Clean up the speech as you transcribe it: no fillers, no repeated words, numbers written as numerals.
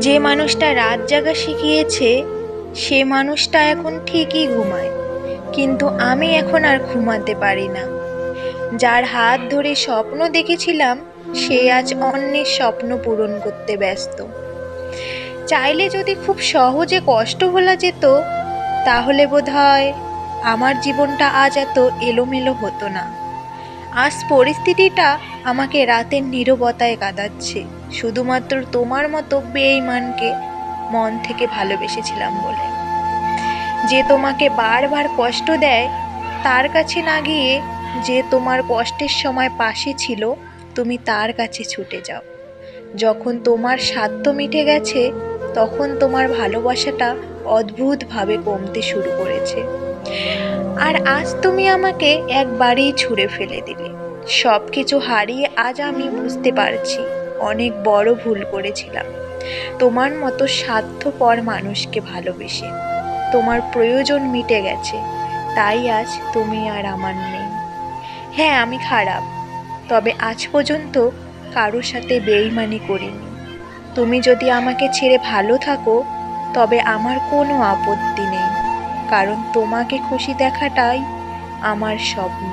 যে মানুষটা রাত জাগা শিখিয়েছে সে মানুষটা এখন ঠিকই ঘুমায়, কিন্তু আমি এখন আর ঘুমাতে পারি না। যার হাত ধরে স্বপ্ন দেখেছিলাম সে আজ অন্যের স্বপ্ন পূরণ করতে ব্যস্ত। চাইলে যদি খুব সহজে কষ্ট ভোলা যেত, তাহলে বোধহয় আমার জীবনটা আজ এত এলোমেলো হতো না। আজ পরিস্থিতিটা আমাকে রাতের নীরবতায় কাঁদাচ্ছে, শুধুমাত্র তোমার মতো বেঈমানকে মন থেকে ভালোবেসেছিলাম বলে। যে তোমাকে বারবার কষ্ট দেয় তার কাছে না গিয়ে যে তোমার কষ্টের সময় পাশে ছিল, তুমি তার কাছে ছুটে যাও। যখন তোমার স্বার্থ মিটে গেছে তখন তোমার ভালোবাসাটা অদ্ভুতভাবে কমতে শুরু করেছে। আর আজ তুমি আমাকে একবারেই ছুঁড়ে ফেলে দিলে। সব কিছু হারিয়ে আজ আমি বুঝতে পারছি অনেক বড় ভুল করেছিলাম তোমার মতো স্বার্থপর মানুষকে ভালোবেসে। তোমার প্রয়োজন মিটে গেছে, তাই আজ তুমি আর আমার নেই। হ্যাঁ, আমি খারাপ, তবে আজ পর্যন্ত কারোর সাথে বেইমানি করিনি। তুমি যদি আমাকে ছেড়ে ভালো থাকো তবে আমার কোনো আপত্তি নেই, কারণ তোমাকে খুশি দেখাটাই আমার স্বপ্ন।